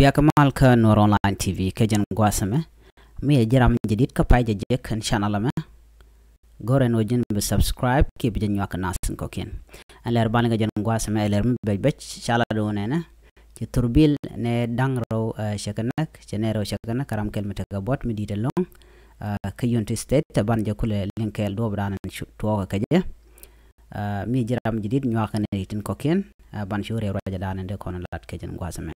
بيا كمال كنور أونلاين تي في كجن قواسمه مي جرام جديد كباي جيك إن شاء الله ما غورن وجن بسبسكرايب كي بجن يوك الناس كوكين أنا ربنا جن قواسمه ألرم بيبتش شالا دوننا كتربيل ندانغرو شكنك جنيرو شكنك كرام كلمة كبوت مديد اللون كيونتي ستيت تبان جكول لينك الدو بران توه كجه مي جرام جديد يوك نيتين كوكين بان شوري راجع دان ده كون لات كجن قواسمه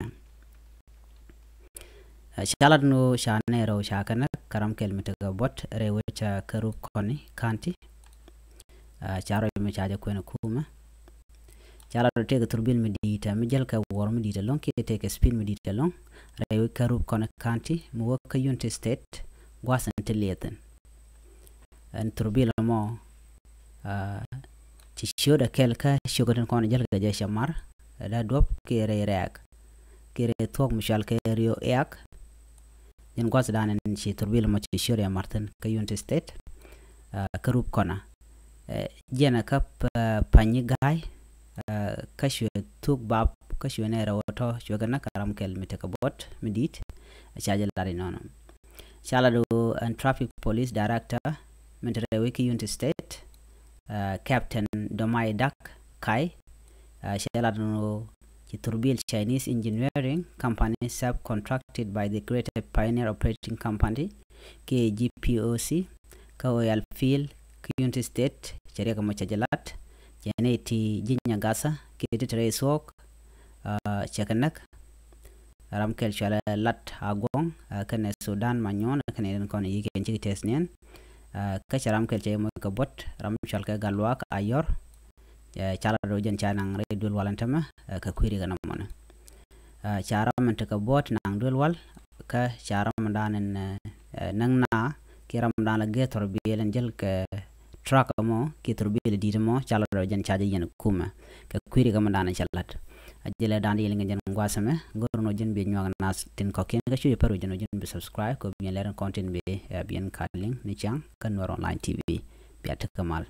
شالد نو شانه رو شاكنا كرام كلمة كبوت ريوچا كروب كوني كانتي شارو مشاجة كوينه كوما شالد رو تيجي تربيل مديتا مجال كوار مديتا لون كي تيجي سبين مديتا لون ريو كروب كوني كانتي مو كيونتي ستيت واسن تليتن ان تربيل مو تشيو دا كيلكا شوكتن كون جال كجا شمار دا دوب كي ري رياك كي ري توك مشال كي ريو اياك ين قاس دان شي تربيل ما تشيوريا مارتن كيونتي ستيت كروب كونا جينا كاب باني غاي كشو توك باب كشو نيرا وتو شوغنا كرام كلمه كبوت مديت شاجل داري نونو شالادو ان ترافيك بوليس دايركتور من تريوي كيونتي ستيت كابتن دوماي داك كاي شالادو Turbil Chinese Engineering Company subcontracted by the Greater Pioneer Operating Company KGPOC Kawal Field Kiyunti State Chariaka Machajalat Janeti Jinya Gasa Kiti Reswok Chakanak Ramkel Chala Lat Agong Kane Sudan Manyon Canadian Kone Yiki and Chiki Tesnian Kacharamkel Chamakabot Ramchalka Galwak Ayor cara rojan canang redul walantama ka kwiri kana mona cara mentaka bot nang dul wal ka cara mandanen nang na kira mandana getor bielen jel ka truck mo ki turbil di mo cara rojan caja yen kuma ka kwiri ka mandana chalat ajela dan yelinga jen ngwasame gorno jen bi nywa nas tin ko ken ka chuy paru jen bi subscribe ko bi leran content bi bien kalling ni chang kan Noor Online TV bi atakamal.